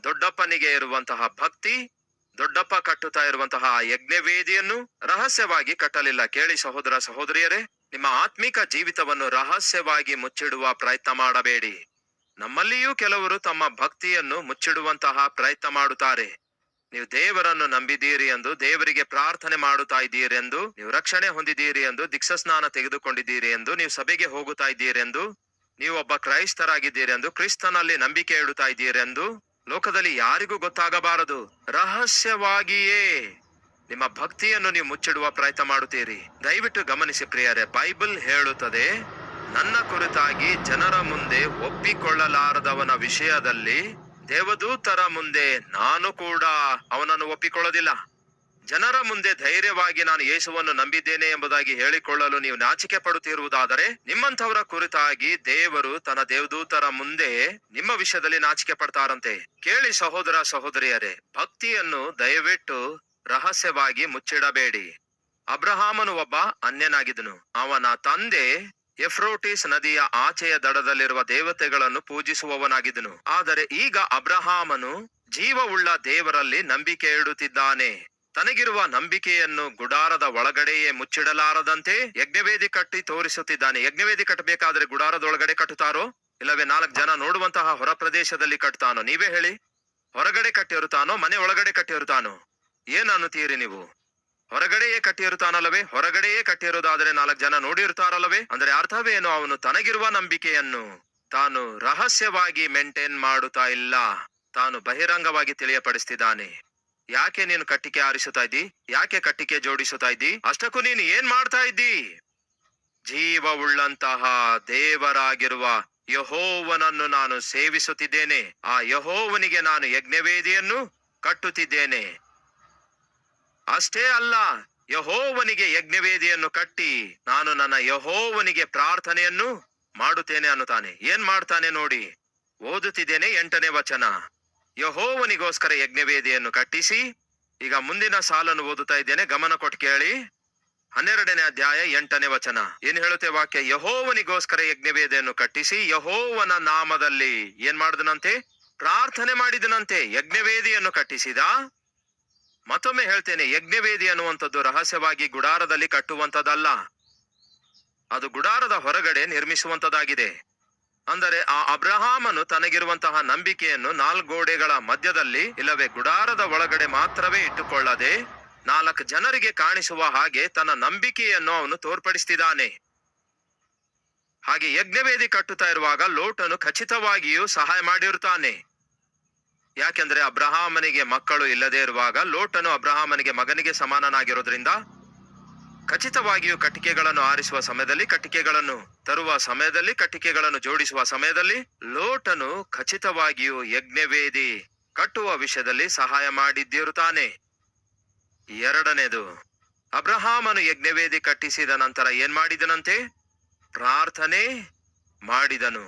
ದೊಡ್ಡಪ್ಪನಿಗೆ ಇರುವಂತಹ ಭಕ್ತಿ, ದೊಡ್ಡಪ್ಪ ಕಟ್ಟುತ್ತಾ ಇರುವಂತಹ ಯಜ್ಞವೇದಿಯನ್ನು ರಹಸ್ಯವಾಗಿ ಕಟ್ಟಲಿಲ್ಲ. ಕೇಳಿ ಸಹೋದರ ಸಹೋದರಿಯರೇ, ನಿಮ್ಮ ಆತ್ಮಿಕ ಜೀವಿತವನ್ನು ರಹಸ್ಯವಾಗಿ ಮುಚ್ಚಿಡುವ ಪ್ರಯತ್ನ ಮಾಡಬೇಡಿ. ನಮ್ಮಲ್ಲಿಯೂ ಕೆಲವರು ತಮ್ಮ ಭಕ್ತಿಯನ್ನು ಮುಚ್ಚಿಡುವಂತಹ ಪ್ರಯತ್ನ ಮಾಡುತ್ತಾರೆ. ನೀವು ದೇವರನ್ನು ನಂಬಿದ್ದೀರಿ ಎಂದು, ದೇವರಿಗೆ ಪ್ರಾರ್ಥನೆ ಮಾಡುತ್ತಾ ಇದ್ದೀರಿ ಎಂದು, ನೀವು ರಕ್ಷಣೆ ಹೊಂದಿದ್ದೀರಿ ಎಂದು, ದೀಕ್ಷಾಸ್ನಾನ ತೆಗೆದುಕೊಂಡಿದ್ದೀರಿ ಎಂದು, ನೀವು ಸಭೆಗೆ ಹೋಗುತ್ತಾ ಇದ್ದೀರಿ ಎಂದು, ನೀವು ಒಬ್ಬ ಕ್ರೈಸ್ತರಾಗಿದ್ದೀರಿ ಎಂದು, ಕ್ರಿಸ್ತನಲ್ಲಿ ನಂಬಿಕೆ ಇಡುತ್ತಾ ಇದ್ದೀರಿ ಎಂದು ಲೋಕದಲ್ಲಿ ಯಾರಿಗೂ ಗೊತ್ತಾಗಬಾರದು. ರಹಸ್ಯವಾಗಿಯೇ ನಿಮ್ಮ ಭಕ್ತಿಯನ್ನು ನೀವು ಮುಚ್ಚಿಡುವ ಪ್ರಯತ್ನ ಮಾಡುತ್ತೀರಿ. ದಯವಿಟ್ಟು ಗಮನಿಸಿ ಪ್ರಿಯರೇ, ಬೈಬಲ್ ಹೇಳುತ್ತದೆ, ನನ್ನ ಕುರಿತಾಗಿ ಜನರ ಮುಂದೆ ಒಪ್ಪಿಕೊಳ್ಳಲಾರದವನ ವಿಷಯದಲ್ಲಿ ದೇವದೂತರ ಮುಂದೆ ನಾನು ಕೂಡ ಅವನನ್ನು ಒಪ್ಪಿಕೊಳ್ಳೋದಿಲ್ಲ. ಜನರ ಮುಂದೆ ಧೈರ್ಯವಾಗಿ ನಾನು ಯೇಸುವನ್ನು ನಂಬಿದ್ದೇನೆ ಎಂಬುದಾಗಿ ಹೇಳಿಕೊಳ್ಳಲು ನೀವು ನಾಚಿಕೆ ಪಡುತ್ತಿರುವುದಾದರೆ, ನಿಮ್ಮಂಥವರ ಕುರಿತಾಗಿ ದೇವರು ತನ್ನ ದೇವದೂತರ ಮುಂದೆ ನಿಮ್ಮ ವಿಷಯದಲ್ಲಿ ನಾಚಿಕೆ ಪಡ್ತಾರಂತೆ. ಕೇಳಿ ಸಹೋದರ ಸಹೋದರಿಯರೇ, ಭಕ್ತಿಯನ್ನು ದಯವಿಟ್ಟು ರಹಸ್ಯವಾಗಿ ಮುಚ್ಚಿಡಬೇಡಿ. ಅಬ್ರಹಾಮನು ಒಬ್ಬ ಅನ್ಯನಾಗಿದ್ದನು. ಅವನ ತಂದೆ ಎಫ್ರೋಟಿಸ್ ನದಿಯ ಆಚೆಯ ದಡದಲ್ಲಿರುವ ದೇವತೆಗಳನ್ನು ಪೂಜಿಸುವವನಾಗಿದ್ದನು. ಆದರೆ ಈಗ ಅಬ್ರಹಾಮನು ಜೀವವುಳ್ಳ ದೇವರಲ್ಲಿ ನಂಬಿಕೆ ಇಡುತ್ತಿದ್ದಾನೆ. ತನಗಿರುವ ನಂಬಿಕೆಯನ್ನು ಗುಡಾರದ ಒಳಗಡೆಯೇ ಮುಚ್ಚಿಡಲಾರದಂತೆ ಯಜ್ಞವೇದಿ ಕಟ್ಟಿ ತೋರಿಸುತ್ತಿದ್ದಾನೆ. ಯಜ್ಞವೇದಿ ಕಟ್ಟಬೇಕಾದ್ರೆ ಗುಡಾರದ ಒಳಗಡೆ ಕಟ್ಟುತ್ತಾರೋ, ಇಲ್ಲವೇ 4 ಜನ ನೋಡುವಂತಹ ಹೊರ ಪ್ರದೇಶದಲ್ಲಿ ಕಟ್ತಾನೋ? ನೀವೇ ಹೇಳಿ. ಹೊರಗಡೆ ಕಟ್ಟಿರುತ್ತಾನೋ, ಮನೆ ಒಳಗಡೆ ಕಟ್ಟಿರುತ್ತಾನೋ? ಏನ್ ಅನ್ನುತ್ತೀರಿ ನೀವು? ಹೊರಗಡೆಯೇ ಕಟ್ಟಿರುತ್ತಾನಲ್ಲವೇ? ಹೊರಗಡೆಯೇ ಕಟ್ಟಿರುವುದಾದ್ರೆ 4 ಜನ ನೋಡಿರ್ತಾರಲ್ಲವೇ? ಅಂದ್ರೆ ಅರ್ಥವೇನು? ಅವನು ತನಗಿರುವ ನಂಬಿಕೆಯನ್ನು ತಾನು ರಹಸ್ಯವಾಗಿ ಮೇಂಟೈನ್ ಮಾಡುತ್ತಾ ಇಲ್ಲ, ತಾನು ಬಹಿರಂಗವಾಗಿ ತಿಳಿಯಪಡಿಸ್ತಿದ್ದಾನೆ. ಯಾಕೆ ನೀನು ಕಟ್ಟಿಗೆ ಆರಿಸುತ್ತಾ ಇದ್ದಿ? ಯಾಕೆ ಕಟ್ಟಿಗೆ ಜೋಡಿಸುತ್ತಾ ಇದ್ದಿ? ಅಷ್ಟಕ್ಕೂ ನೀನು ಏನ್ ಮಾಡ್ತಾ ಇದ್ದಿ? ಜೀವವುಳ್ಳಂತಹ ದೇವರಾಗಿರುವ ಯೆಹೋವನನ್ನು ನಾನು ಸೇವಿಸುತ್ತಿದ್ದೇನೆ. ಆ ಯೆಹೋವನಿಗೆ ನಾನು ಯಜ್ಞವೇದಿಯನ್ನು ಕಟ್ಟುತ್ತಿದ್ದೇನೆ. ಅಷ್ಟೇ ಅಲ್ಲ, ಯೆಹೋವನಿಗೆ ಯಜ್ಞವೇದಿಯನ್ನು ಕಟ್ಟಿ ನಾನು ನನ್ನ ಯೆಹೋವನಿಗೆ ಪ್ರಾರ್ಥನೆಯನ್ನು ಮಾಡುತ್ತೇನೆ ಅನ್ನುತ್ತಾನೆ. ಏನ್ ಮಾಡ್ತಾನೆ ನೋಡಿ, ಓದುತ್ತಿದ್ದೇನೆ 8ನೇ ವಚನ. ಯೆಹೋವನಿಗೋಸ್ಕರ ಯಜ್ಞವೇದಿಯನ್ನು ಕಟ್ಟಿಸಿ, ಈಗ ಮುಂದಿನ ಸಾಲನ್ನು ಓದುತ್ತಾ ಇದ್ದೇನೆ, ಗಮನ ಕೊಟ್ಟು ಕೇಳಿ. 12ನೇ ಅಧ್ಯಾಯ 8ನೇ ವಚನ ಏನ್ ಹೇಳುತ್ತೆ ವಾಕ್ಯ? ಯೆಹೋವನಿಗೋಸ್ಕರ ಯಜ್ಞವೇದಿಯನ್ನು ಕಟ್ಟಿಸಿ ಯೆಹೋವನ ನಾಮದಲ್ಲಿ ಏನ್ ಮಾಡಿದನಂತೆ? ಪ್ರಾರ್ಥನೆ ಮಾಡಿದನಂತೆ. ಯಜ್ಞವೇದಿಯನ್ನು ಕಟ್ಟಿಸಿದ. ಮತ್ತೊಮ್ಮೆ ಹೇಳ್ತೇನೆ, ಯಜ್ಞವೇದಿ ಅನ್ನುವಂಥದ್ದು ರಹಸ್ಯವಾಗಿ ಗುಡಾರದಲ್ಲಿ ಕಟ್ಟುವಂಥದ್ದಲ್ಲ, ಅದು ಗುಡಾರದ ಹೊರಗಡೆ ನಿರ್ಮಿಸುವಂತದ್ದಾಗಿದೆ. ಅಂದರೆ ಆ ಅಬ್ರಹಾಮನು ತನಗಿರುವಂತಹ ನಂಬಿಕೆಯನ್ನು 4 ಗೋಡೆಗಳ ಮಧ್ಯದಲ್ಲಿ ಇಲ್ಲವೇ ಗುಡಾರದ ಒಳಗಡೆ ಮಾತ್ರವೇ ಇಟ್ಟುಕೊಳ್ಳದೆ 4 ಜನರಿಗೆ ಕಾಣಿಸುವ ಹಾಗೆ ತನ್ನ ನಂಬಿಕೆಯನ್ನು ಅವನು ತೋರ್ಪಡಿಸ್ತಿದ್ದಾನೆ. ಹಾಗೆ ಯಜ್ಞವೇದಿ ಕಟ್ಟುತ್ತಾ ಇರುವಾಗ ಲೋಟನು ಖಚಿತವಾಗಿಯೂ ಸಹಾಯ ಮಾಡಿರುತ್ತಾನೆ. ಯಾಕೆಂದ್ರೆ ಅಬ್ರಹಾಮನಿಗೆ ಮಕ್ಕಳು ಇಲ್ಲದೆ ಇರುವಾಗ ಲೋಟನು ಅಬ್ರಹಾಮನಿಗೆ ಮಗನಿಗೆ ಸಮಾನನಾಗಿರೋದ್ರಿಂದ ಖಚಿತವಾಗಿಯೂ ಕಟ್ಟಿಗೆಗಳನ್ನು ಆರಿಸುವ ಸಮಯದಲ್ಲಿ, ಕಟ್ಟಿಗೆಗಳನ್ನು ತರುವ ಸಮಯದಲ್ಲಿ, ಕಟ್ಟಿಗೆಗಳನ್ನು ಜೋಡಿಸುವ ಸಮಯದಲ್ಲಿ ಲೋಟನು ಖಚಿತವಾಗಿಯೂ ಯಜ್ಞವೇದಿ ಕಟ್ಟುವ ವಿಷಯದಲ್ಲಿ ಸಹಾಯ ಮಾಡಿದ್ದಿರುತ್ತಾನೆ. 2ನೇದು, ಅಬ್ರಹಾಮನು ಯಜ್ಞವೇದಿ ಕಟ್ಟಿಸಿದ ನಂತರ ಏನ್ ಮಾಡಿದನಂತೆ? ಪ್ರಾರ್ಥನೆ ಮಾಡಿದನು.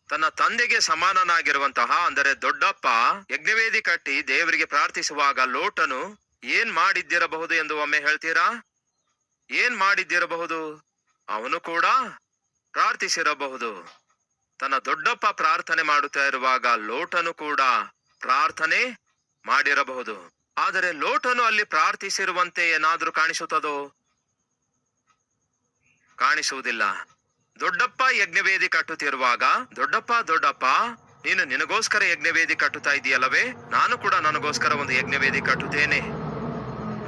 ತನ್ನ ತಂದೆಗೆ ಸಮಾನನಾಗಿರುವಂತಹ, ಅಂದರೆ ದೊಡ್ಡಪ್ಪ ಯಜ್ಞವೇದಿ ಕಟ್ಟಿ ದೇವರಿಗೆ ಪ್ರಾರ್ಥಿಸುವಾಗ ಲೋಟನು ಏನ್ ಮಾಡಿದ್ದಿರಬಹುದು ಎಂದು ಒಮ್ಮೆ ಹೇಳ್ತೀರಾ? ಏನ್ ಮಾಡಿದ್ದಿರಬಹುದು? ಅವನು ಕೂಡ ಪ್ರಾರ್ಥಿಸಿರಬಹುದು. ತನ್ನ ದೊಡ್ಡಪ್ಪ ಪ್ರಾರ್ಥನೆ ಮಾಡುತ್ತಾ ಇರುವಾಗ ಲೋಟನು ಕೂಡ ಪ್ರಾರ್ಥನೆ ಮಾಡಿರಬಹುದು. ಆದರೆ ಲೋಟನು ಅಲ್ಲಿ ಪ್ರಾರ್ಥಿಸಿರುವಂತೆ ಏನಾದ್ರೂ ಕಾಣಿಸುತ್ತದೋ? ಕಾಣಿಸುವುದಿಲ್ಲ. ದೊಡ್ಡಪ್ಪ ಯಜ್ಞವೇದಿ ಕಟ್ಟುತ್ತಿರುವಾಗ, ದೊಡ್ಡಪ್ಪ ನೀನು ನಿನಗೋಸ್ಕರ ಯಜ್ಞವೇದಿ ಕಟ್ಟುತ್ತಾ ಇದೆಯಲ್ಲವೇ, ನಾನು ಕೂಡ ನನಗೋಸ್ಕರ ಒಂದು ಯಜ್ಞವೇದಿ ಕಟ್ಟುತ್ತೇನೆ.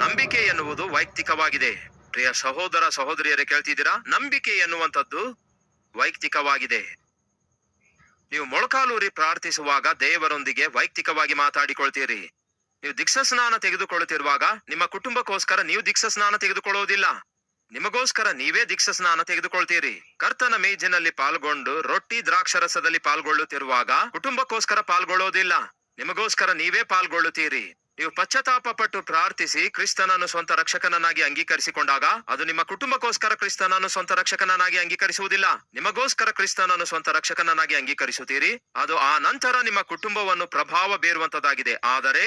ನಂಬಿಕೆ ಎನ್ನುವುದು ವೈಯಕ್ತಿಕವಾಗಿದೆ. ಪ್ರಿಯ ಸಹೋದರ ಸಹೋದರಿಯರೇ, ಕೇಳ್ತಿದ್ದೀರಾ? ನಂಬಿಕೆ ಎನ್ನುವಂಥದ್ದು ವೈಯಕ್ತಿಕವಾಗಿದೆ. ನೀವು ಮೊಳಕಾಲೂರಿ ಪ್ರಾರ್ಥಿಸುವಾಗ ದೇವರೊಂದಿಗೆ ವೈಯಕ್ತಿಕವಾಗಿ ಮಾತಾಡಿಕೊಳ್ತೀರಿ. ನೀವು ದೀಕ್ಷಾ ಸ್ನಾನ ತೆಗೆದುಕೊಳ್ಳುತ್ತಿರುವಾಗ ನಿಮ್ಮ ಕುಟುಂಬಕ್ಕೋಸ್ಕರ ನೀವು ದೀಕ್ಷಾ ಸ್ನಾನ ತೆಗೆದುಕೊಳ್ಳುವುದಿಲ್ಲ, ನಿಮಗೋಸ್ಕರ ನೀವೇ ದೀಕ್ಷಾ ಸ್ನಾನ ತೆಗೆದುಕೊಳ್ತೀರಿ. ಕರ್ತನ ಮೇಜಿನಲ್ಲಿ ಪಾಲ್ಗೊಂಡು ರೊಟ್ಟಿ ದ್ರಾಕ್ಷರಸದಲ್ಲಿ ಪಾಲ್ಗೊಳ್ಳುತ್ತಿರುವಾಗ ಕುಟುಂಬಕ್ಕೋಸ್ಕರ ಪಾಲ್ಗೊಳ್ಳೋದಿಲ್ಲ, ನಿಮಗೋಸ್ಕರ ನೀವೇ ಪಾಲ್ಗೊಳ್ಳುತ್ತೀರಿ. ನೀವು ಪಶ್ಚಾತ್ತಾಪ ಪಟ್ಟು ಪ್ರಾರ್ಥಿಸಿ ಕ್ರಿಸ್ತನನ್ನು ಸ್ವಂತ ರಕ್ಷಕನನ್ನಾಗಿ ಅಂಗೀಕರಿಸಿಕೊಂಡಾಗ ಅದು ನಿಮ್ಮ ಕುಟುಂಬಕ್ಕೋಸ್ಕರ ಕ್ರಿಸ್ತನನ್ನು ಸ್ವಂತ ರಕ್ಷಕನನ್ನಾಗಿ ಅಂಗೀಕರಿಸುವುದಿಲ್ಲ, ನಿಮಗೋಸ್ಕರ ಕ್ರಿಸ್ತನನ್ನು ಸ್ವಂತ ರಕ್ಷಕನನ್ನಾಗಿ ಅಂಗೀಕರಿಸುತ್ತೀರಿ. ಅದು ಆ ನಂತರ ನಿಮ್ಮ ಕುಟುಂಬವನ್ನು ಪ್ರಭಾವ ಬೀರುವಂತದ್ದಾಗಿದೆ. ಆದರೆ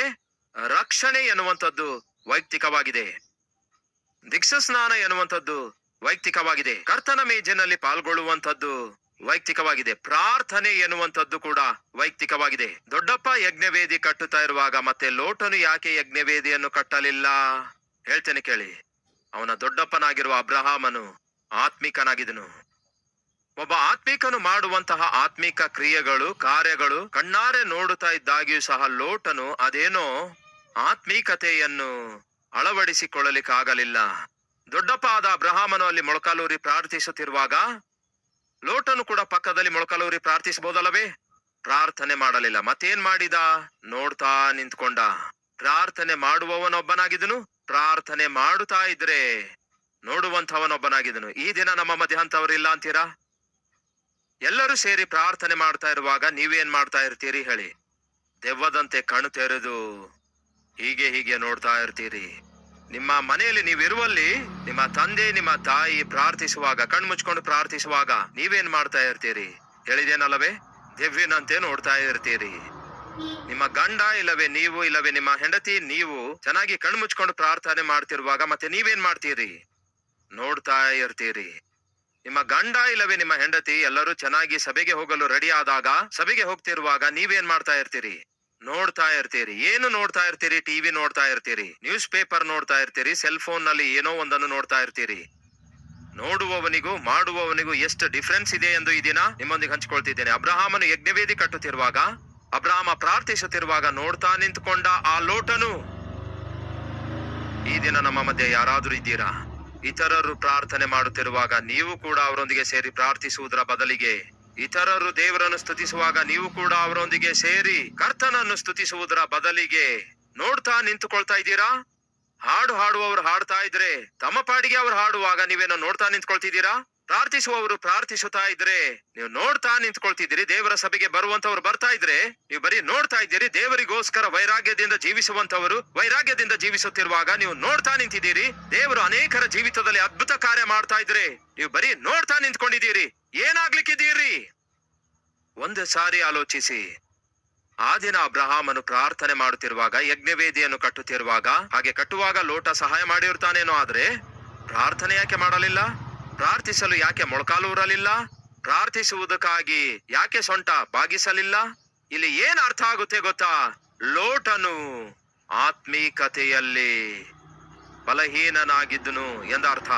ರಕ್ಷಣೆ ಎನ್ನುವಂಥದ್ದು ವೈಯಕ್ತಿಕವಾಗಿದೆ. ದೀಕ್ಷಾ ಸ್ನಾನ ಎನ್ನುವಂಥದ್ದು ವೈಯಕ್ತಿಕವಾಗಿದೆ. ಕರ್ತನ ಮೇಜಿನಲ್ಲಿ ಪಾಲ್ಗೊಳ್ಳುವಂಥದ್ದು ವೈಯಕ್ತಿಕವಾಗಿದೆ. ಪ್ರಾರ್ಥನೆ ಎನ್ನುವಂಥದ್ದು ಕೂಡ ವೈಯಕ್ತಿಕವಾಗಿದೆ. ದೊಡ್ಡಪ್ಪ ಯಜ್ಞವೇದಿ ಕಟ್ಟುತ್ತಾ ಇರುವಾಗ ಮತ್ತೆ ಲೋಟನು ಯಾಕೆ ಯಜ್ಞವೇದಿಯನ್ನು ಕಟ್ಟಲಿಲ್ಲ? ಹೇಳ್ತೇನೆ ಕೇಳಿ. ಅವನ ದೊಡ್ಡಪ್ಪನಾಗಿರುವ ಅಬ್ರಹಾಮನು ಆತ್ಮಿಕನಾಗಿದ್ದನು. ಒಬ್ಬ ಆತ್ಮಿಕನು ಮಾಡುವಂತಹ ಆತ್ಮಿಕ ಕ್ರಿಯೆಗಳು, ಕಾರ್ಯಗಳು ಕಣ್ಣಾರೆ ನೋಡುತ್ತಾ ಇದ್ದಾಗಿಯೂ ಸಹ ಲೋಟನು ಅದೇನೋ ಆತ್ಮೀಕತೆಯನ್ನು ಅಳವಡಿಸಿಕೊಳ್ಳಲಿಕ್ಕಾಗಲಿಲ್ಲ. ದೊಡ್ಡಪ್ಪ ಆದ ಅಬ್ರಹಾಮನು ಅಲ್ಲಿ ಮೊಳಕಾಲೂರಿ ಪ್ರಾರ್ಥಿಸುತ್ತಿರುವಾಗ ಲೋಟನು ಕೂಡ ಪಕ್ಕದಲ್ಲಿ ಮೊಳಕಾಲೂರಿ ಪ್ರಾರ್ಥಿಸಬಹುದಲ್ಲವೇ? ಪ್ರಾರ್ಥನೆ ಮಾಡಲಿಲ್ಲ. ಮತ್ತೇನ್ ಮಾಡಿದ? ನೋಡ್ತಾ ನಿಂತ್ಕೊಂಡ. ಪ್ರಾರ್ಥನೆ ಮಾಡುವವನೊಬ್ಬನಾಗಿದ್ದನು, ಪ್ರಾರ್ಥನೆ ಮಾಡುತ್ತಾ ಇದ್ರೆ ನೋಡುವಂಥವನೊಬ್ಬನಾಗಿದ್ದನು. ಈ ದಿನ ನಮ್ಮ ಮಧ್ಯೆ ಅಂತವರಿಲ್ಲ ಅಂತೀರಾ? ಎಲ್ಲರೂ ಸೇರಿ ಪ್ರಾರ್ಥನೆ ಮಾಡ್ತಾ ಇರುವಾಗ ನೀವೇನ್ ಮಾಡ್ತಾ ಇರ್ತೀರಿ ಹೇಳಿ? ದೆವ್ವದಂತೆ ಕಣ್ಣು ತೆರೆದು ಹೀಗೆ ನೋಡ್ತಾ ಇರ್ತೀರಿ. ನಿಮ್ಮ ಮನೆಯಲ್ಲಿ ನೀವಿರುವಲ್ಲಿ ನಿಮ್ಮ ತಂದೆ ನಿಮ್ಮ ತಾಯಿ ಪ್ರಾರ್ಥಿಸುವಾಗ, ಕಣ್ಮುಚ್ಕೊಂಡು ಪ್ರಾರ್ಥಿಸುವಾಗ ನೀವೇನ್ ಮಾಡ್ತಾ ಇರ್ತೀರಿ? ಹೇಳಿದೇನಲ್ಲವೇ? ದೆವ್ವಿನಂತೆ ನೋಡ್ತಾ ಇರ್ತೀರಿ. ನಿಮ್ಮ ಗಂಡ ಇಲ್ಲವೇ ನೀವು ಇಲ್ಲವೇ ನಿಮ್ಮ ಹೆಂಡತಿ ನೀವು ಚೆನ್ನಾಗಿ ಕಣ್ಮುಚ್ಕೊಂಡು ಪ್ರಾರ್ಥನೆ ಮಾಡ್ತಿರುವಾಗ ಮತ್ತೆ ನೀವೇನ್ ಮಾಡ್ತೀರಿ? ನೋಡ್ತಾ ಇರ್ತೀರಿ. ನಿಮ್ಮ ಗಂಡ ಇಲ್ಲವೇ ನಿಮ್ಮ ಹೆಂಡತಿ ಎಲ್ಲರೂ ಚೆನ್ನಾಗಿ ಸಭೆಗೆ ಹೋಗಲು ರೆಡಿ ಆದಾಗ, ಸಭೆಗೆ ಹೋಗ್ತಿರುವಾಗ ನೀವೇನ್ ಮಾಡ್ತಾ ಇರ್ತೀರಿ? ನೋಡ್ತಾ ಇರ್ತೀರಿ. ಏನು ನೋಡ್ತಾ ಇರ್ತೀರಿ? ಟಿವಿ ನೋಡ್ತಾ ಇರ್ತೀರಿ, ನ್ಯೂಸ್ ಪೇಪರ್ ನೋಡ್ತಾ ಇರ್ತೀರಿ, ಸೆಲ್ ಫೋನ್ ನಲ್ಲಿ ಏನೋ ಒಂದನ್ನು ನೋಡ್ತಾ ಇರ್ತೀರಿ. ನೋಡುವವನಿಗೂ ಮಾಡುವವನಿಗೂ ಎಷ್ಟು ಡಿಫರೆನ್ಸ್ ಇದೆ ಎಂದು ಈ ದಿನ ನಿಮ್ಮೊಂದಿಗೆ ಹಂಚಿಕೊಳ್ತಿದ್ದೇನೆ. ಅಬ್ರಹಾಮನು ಯಜ್ಞವೇದಿ ಕಟ್ಟುತ್ತಿರುವಾಗ, ಅಬ್ರಹಾಮ ಪ್ರಾರ್ಥಿಸುತ್ತಿರುವಾಗ ನೋಡ್ತಾ ನಿಂತುಕೊಂಡ ಆ ಲೋಟನು. ಈ ದಿನ ನಮ್ಮ ಮಧ್ಯೆ ಯಾರಾದ್ರೂ ಇದ್ದೀರಾ? ಇತರರು ಪ್ರಾರ್ಥನೆ ಮಾಡುತ್ತಿರುವಾಗ ನೀವು ಕೂಡ ಅವರೊಂದಿಗೆ ಸೇರಿ ಪ್ರಾರ್ಥಿಸುವುದರ ಬದಲಿಗೆ, ಇತರರು ದೇವರನ್ನು ಸ್ತುತಿಸುವಾಗ ನೀವು ಕೂಡ ಅವರೊಂದಿಗೆ ಸೇರಿ ಕರ್ತನನ್ನು ಸ್ತುತಿಸುವುದರ ಬದಲಿಗೆ ನೋಡ್ತಾ ನಿಂತುಕೊಳ್ತಾ ಇದ್ದೀರಾ? ಹಾಡು ಹಾಡುವವರು ಹಾಡ್ತಾ ಇದ್ರೆ ತಮ್ಮ ಪಾಡಿಗೆ ಅವರು ಹಾಡುವಾಗ ನೀವೇನೋ ನೋಡ್ತಾ ನಿಂತ್ಕೊಳ್ತಿದ್ದೀರಾ? ಪ್ರಾರ್ಥಿಸುವವರು ಪ್ರಾರ್ಥಿಸುತ್ತಾ ಇದ್ರೆ ನೀವು ನೋಡ್ತಾ ನಿಂತ್ಕೊಳ್ತಿದ್ದೀರಿ. ದೇವರ ಸಭೆಗೆ ಬರುವಂತವ್ರು ಬರ್ತಾ ಇದ್ರೆ ನೀವು ಬರೀ ನೋಡ್ತಾ ಇದ್ದೀರಿ. ದೇವರಿಗೋಸ್ಕರ ವೈರಾಗ್ಯದಿಂದ ಜೀವಿಸುವಂತವರು ವೈರಾಗ್ಯದಿಂದ ಜೀವಿಸುತ್ತಿರುವಾಗ ನೀವು ನೋಡ್ತಾ ನಿಂತಿದ್ದೀರಿ. ದೇವರು ಅನೇಕರ ಜೀವಿತದಲ್ಲಿ ಅದ್ಭುತ ಕಾರ್ಯ ಮಾಡ್ತಾ ಇದ್ರೆ ನೀವು ಬರೀ ನೋಡ್ತಾ ನಿಂತ್ಕೊಂಡಿದ್ದೀರಿ. ಏನಾಗ್ಲಿಕ್ಕಿದ್ದೀರಿ? ಒಂದು ಸಾರಿ ಆಲೋಚಿಸಿ. ಆ ದಿನ ಅಬ್ರಹಾಮನು ಪ್ರಾರ್ಥನೆ ಮಾಡುತ್ತಿರುವಾಗ, ಯಜ್ಞವೇದಿಯನ್ನು ಕಟ್ಟುತ್ತಿರುವಾಗ, ಹಾಗೆ ಕಟ್ಟುವಾಗ ಲೋಟ ಸಹಾಯ ಮಾಡಿರ್ತಾನೇನೋ, ಆದ್ರೆ ಪ್ರಾರ್ಥನೆ ಯಾಕೆ ಮಾಡಲಿಲ್ಲ? ಪ್ರಾರ್ಥಿಸಲು ಯಾಕೆ ಮೊಳಕಾಲೂರಲಿಲ್ಲ? ಪ್ರಾರ್ಥಿಸುವುದಕ್ಕಾಗಿ ಯಾಕೆ ಸೊಂಟ ಬಾಗಿಸಲಿಲ್ಲ? ಇಲ್ಲಿ ಏನ್ ಅರ್ಥ ಆಗುತ್ತೆ ಗೊತ್ತಾ? ಲೋಟನು ಆತ್ಮೀಕತೆಯಲ್ಲಿ ಬಲಹೀನನಾಗಿದ್ದನು ಎಂದರ್ಥ.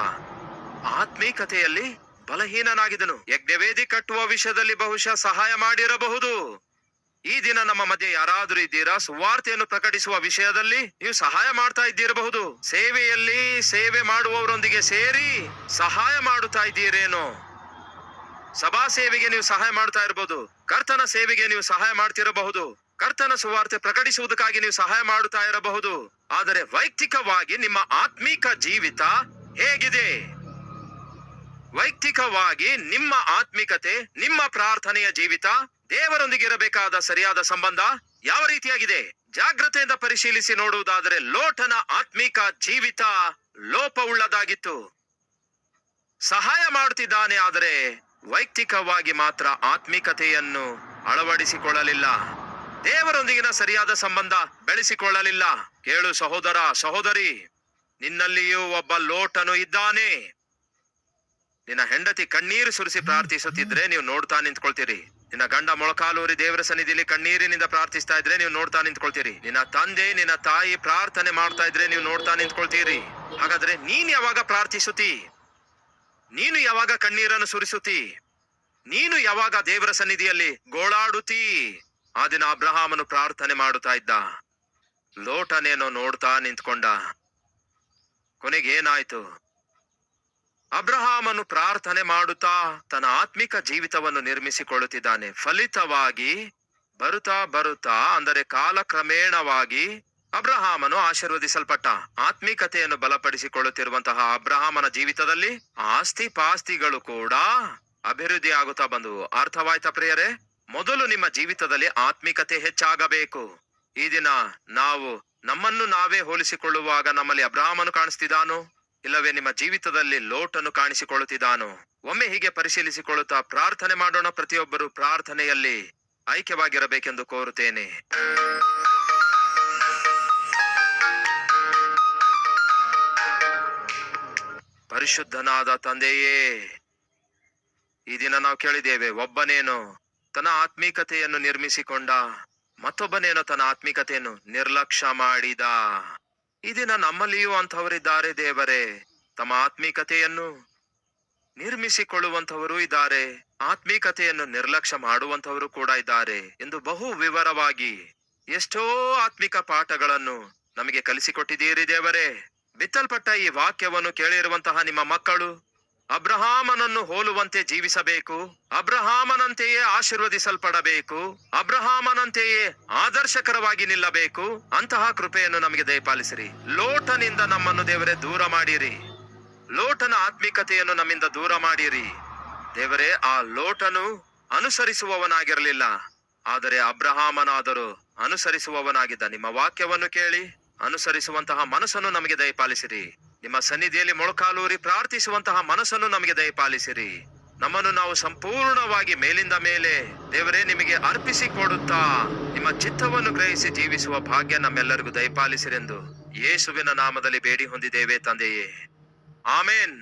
ಆತ್ಮೀಕತೆಯಲ್ಲಿ ಬಲಹೀನನಾಗಿದ್ದನು. ಯಜ್ಞವೇದಿ ಕಟ್ಟುವ ವಿಷಯದಲ್ಲಿ ಬಹುಶಃ ಸಹಾಯ ಮಾಡಿರಬಹುದು. ಈ ದಿನ ನಮ್ಮ ಮಧ್ಯೆ ಯಾರಾದ್ರೂ ಇದ್ದೀರಾ? ಸುವಾರ್ತೆಯನ್ನು ಪ್ರಕಟಿಸುವ ವಿಷಯದಲ್ಲಿ ನೀವು ಸಹಾಯ ಮಾಡ್ತಾ ಇದ್ದಿರಬಹುದು. ಸೇವೆಯಲ್ಲಿ ಸೇವೆ ಮಾಡುವವರೊಂದಿಗೆ ಸೇರಿ ಸಹಾಯ ಮಾಡುತ್ತಾ ಇದ್ದೀರೇನೋ. ಸಭಾ ಸೇವೆಗೆ ನೀವು ಸಹಾಯ ಮಾಡ್ತಾ ಇರಬಹುದು, ಕರ್ತನ ಸೇವೆಗೆ ನೀವು ಸಹಾಯ ಮಾಡ್ತಿರಬಹುದು, ಕರ್ತನ ಸುವಾರ್ತೆ ಪ್ರಕಟಿಸುವುದಕ್ಕಾಗಿ ನೀವು ಸಹಾಯ ಮಾಡುತ್ತಾ ಇರಬಹುದು. ಆದರೆ ವೈಯಕ್ತಿಕವಾಗಿ ನಿಮ್ಮ ಆತ್ಮೀಕ ಜೀವಿತ ಹೇಗಿದೆ? ವೈಯಕ್ತಿಕವಾಗಿ ನಿಮ್ಮ ಆತ್ಮಿಕತೆ, ನಿಮ್ಮ ಪ್ರಾರ್ಥನೆಯ ಜೀವಿತ, ದೇವರೊಂದಿಗೆ ಇರಬೇಕಾದ ಸರಿಯಾದ ಸಂಬಂಧ ಯಾವ ರೀತಿಯಾಗಿದೆ? ಜಾಗ್ರತೆಯಿಂದ ಪರಿಶೀಲಿಸಿ ನೋಡುವುದಾದರೆ ಲೋಟನ ಆತ್ಮಿಕ ಜೀವಿತ ಲೋಪವುಳ್ಳದಾಗಿತ್ತು. ಸಹಾಯ ಮಾಡುತ್ತಿದ್ದಾನೆ, ಆದರೆ ವೈಯಕ್ತಿಕವಾಗಿ ಮಾತ್ರ ಆತ್ಮಿಕತೆಯನ್ನು ಅಳವಡಿಸಿಕೊಳ್ಳಲಿಲ್ಲ. ದೇವರೊಂದಿಗಿನ ಸರಿಯಾದ ಸಂಬಂಧ ಬೆಳೆಸಿಕೊಳ್ಳಲಿಲ್ಲ. ಕೇಳು ಸಹೋದರ ಸಹೋದರಿ, ನಿನ್ನಲ್ಲಿಯೂ ಒಬ್ಬ ಲೋಟನು ಇದ್ದಾನೆ. ನಿನ್ನ ಹೆಂಡತಿ ಕಣ್ಣೀರು ಸುರಿಸಿ ಪ್ರಾರ್ಥಿಸುತ್ತಿದ್ರೆ ನೀವು ನೋಡ್ತಾ ನಿಂತ್ಕೊಳ್ತೀರಿ. ನಿನ್ನ ಗಂಡ ಮೊಳಕಾಲೂರಿ ದೇವರ ಸನ್ನಿಧಿಯಲ್ಲಿ ಕಣ್ಣೀರಿನಿಂದ ಪ್ರಾರ್ಥಿಸ್ತಾ ಇದ್ರೆ ನೀವು ನೋಡ್ತಾ ನಿಂತ್ಕೊಳ್ತೀರಿ. ನಿನ್ನ ತಂದೆ ನಿನ್ನ ತಾಯಿ ಪ್ರಾರ್ಥನೆ ಮಾಡ್ತಾ ಇದ್ರೆ ನೀವು ನೋಡ್ತಾ ನಿಂತ್ಕೊಳ್ತೀರಿ. ಹಾಗಾದ್ರೆ ನೀನ್ ಯಾವಾಗ ಪ್ರಾರ್ಥಿಸುತ್ತಿ? ನೀನು ಯಾವಾಗ ಕಣ್ಣೀರನ್ನು ಸುರಿಸುತ್ತಿ? ನೀನು ಯಾವಾಗ ದೇವರ ಸನ್ನಿಧಿಯಲ್ಲಿ ಗೋಳಾಡುತ್ತೀ? ಆ ದಿನ ಅಬ್ರಹಾಮನು ಪ್ರಾರ್ಥನೆ ಮಾಡುತ್ತಾ ಇದ್ದ. ಲೋಟನೇನೋ ನೋಡ್ತಾ ನಿಂತ್ಕೊಂಡ. ಕೊನೆಗೇನಾಯ್ತು? ಅಬ್ರಹಾಮನು ಪ್ರಾರ್ಥನೆ ಮಾಡುತ್ತಾ ತನ್ನ ಆತ್ಮಿಕ ಜೀವಿತವನ್ನು ನಿರ್ಮಿಸಿಕೊಳ್ಳುತ್ತಿದ್ದಾನೆ. ಫಲಿತವಾಗಿ ಬರುತ್ತಾ ಅಂದರೆ ಕಾಲಕ್ರಮೇಣವಾಗಿ ಅಬ್ರಹಾಮನು ಆಶೀರ್ವದಿಸಲ್ಪಟ್ಟ. ಆತ್ಮಿಕತೆಯನ್ನು ಬಲಪಡಿಸಿಕೊಳ್ಳುತ್ತಿರುವಂತಹ ಅಬ್ರಹಾಮನ ಜೀವಿತದಲ್ಲಿ ಆಸ್ತಿ ಪಾಸ್ತಿಗಳು ಕೂಡ ಅಭಿವೃದ್ಧಿ ಆಗುತ್ತಾ ಬಂದವು. ಅರ್ಥವಾಯ್ತಾ ಪ್ರಿಯರೇ? ಮೊದಲು ನಿಮ್ಮ ಜೀವಿತದಲ್ಲಿ ಆತ್ಮಿಕತೆ ಹೆಚ್ಚಾಗಬೇಕು. ಈ ದಿನ ನಾವು ನಮ್ಮನ್ನು ನಾವೇ ಹೋಲಿಸಿಕೊಳ್ಳುವಾಗ ನಮ್ಮಲ್ಲಿ ಅಬ್ರಹಾಮನು ಕಾಣಿಸ್ತಿದ್ದಾನೋ, ಇಲ್ಲವೇ ನಿಮ್ಮ ಜೀವಿತದಲ್ಲಿ ಲೋಟನು ಕಾಣಿಸಿಕೊಳ್ಳುತ್ತಿದ್ದಾನೋ? ಒಮ್ಮೆ ಹೀಗೆ ಪರಿಶೀಲಿಸಿಕೊಳ್ಳುತ್ತಾ ಪ್ರಾರ್ಥನೆ ಮಾಡೋಣ. ಪ್ರತಿಯೊಬ್ಬರು ಪ್ರಾರ್ಥನೆಯಲ್ಲಿ ಐಕ್ಯವಾಗಿರಬೇಕೆಂದು ಕೋರುತ್ತೇನೆ. ಪರಿಶುದ್ಧನಾದ ತಂದೆಯೇ, ಈ ದಿನ ನಾವು ಕೇಳಿದ್ದೇವೆ, ಒಬ್ಬನೇನೋ ತನ್ನ ಆತ್ಮೀಕತೆಯನ್ನು ನಿರ್ಮಿಸಿಕೊಂಡ, ಮತ್ತೊಬ್ಬನೇನೋ ತನ್ನ ಆತ್ಮಿಕತೆಯನ್ನು ನಿರ್ಲಕ್ಷ್ಯ ಮಾಡಿದ. ಈ ದಿನ ನಮ್ಮಲ್ಲಿಯೂ ಅಂಥವರಿದ್ದಾರೆ ದೇವರೇ. ತಮ್ಮ ಆತ್ಮೀಕತೆಯನ್ನು ನಿರ್ಮಿಸಿಕೊಳ್ಳುವಂಥವರು ಇದ್ದಾರೆ, ಆತ್ಮೀಕತೆಯನ್ನು ನಿರ್ಲಕ್ಷ್ಯ ಮಾಡುವಂಥವರು ಕೂಡ ಇದ್ದಾರೆ ಎಂದು ಬಹು ವಿವರವಾಗಿ ಎಷ್ಟೋ ಆತ್ಮಿಕ ಪಾಠಗಳನ್ನು ನಮಗೆ ಕಲಿಸಿಕೊಟ್ಟಿದ್ದೀರಿ ದೇವರೇ. ಬಿತ್ತಲ್ಪಟ್ಟ ಈ ವಾಕ್ಯವನ್ನು ಕೇಳಿರುವಂತಹ ನಿಮ್ಮ ಮಕ್ಕಳು ಅಬ್ರಹಾಮನನ್ನು ಹೋಲುವಂತೆ ಜೀವಿಸಬೇಕು, ಅಬ್ರಹಾಮನಂತೆಯೇ ಆಶೀರ್ವದಿಸಲ್ಪಡಬೇಕು, ಅಬ್ರಹಾಮನಂತೆಯೇ ಆದರ್ಶಕರವಾಗಿ ನಿಲ್ಲಬೇಕು. ಅಂತಹ ಕೃಪೆಯನ್ನು ನಮಗೆ ದಯಪಾಲಿಸಿರಿ. ಲೋಟನಿಂದ ನಮ್ಮನ್ನು ದೇವರೇ ದೂರ ಮಾಡಿರಿ. ಲೋಟನ ಆತ್ಮಿಕತೆಯನ್ನು ನಮ್ಮಿಂದ ದೂರ ಮಾಡಿರಿ ದೇವರೇ. ಆ ಲೋಟನು ಅನುಸರಿಸುವವನಾಗಿರಲಿಲ್ಲ, ಆದರೆ ಅಬ್ರಹಾಮನಾದರೂ ಅನುಸರಿಸುವವನಾಗಿದ್ದ. ನಿಮ್ಮ ವಾಕ್ಯವನ್ನು ಕೇಳಿ ಅನುಸರಿಸುವಂತಹ ಮನಸ್ಸನ್ನು ನಮಗೆ ದಯಪಾಲಿಸಿರಿ. ನಿಮ್ಮ ಸನ್ನಿಧಿಯಲ್ಲಿ ಮೊಳಕಾಲೂರಿ ಪ್ರಾರ್ಥಿಸುವಂತಹ ಮನಸ್ಸನ್ನು ನಮಗೆ ದಯಪಾಲಿಸಿರಿ. ನಮ್ಮನ್ನು ನಾವು ಸಂಪೂರ್ಣವಾಗಿ ಮೇಲಿಂದ ಮೇಲೆ ದೇವರೇ ನಿಮಗೆ ಅರ್ಪಿಸಿಕೊಡುತ್ತಾ ನಿಮ್ಮ ಚಿತ್ತವನ್ನು ಗ್ರಹಿಸಿ ಜೀವಿಸುವ ಭಾಗ್ಯ ನಮ್ಮೆಲ್ಲರಿಗೂ ದಯಪಾಲಿಸಿರೆಂದು ಯೇಸುವಿನ ನಾಮದಲ್ಲಿ ಬೇಡಿ ಹೊಂದಿದ್ದೇವೆ ತಂದೆಯೇ. ಆಮೇನ್.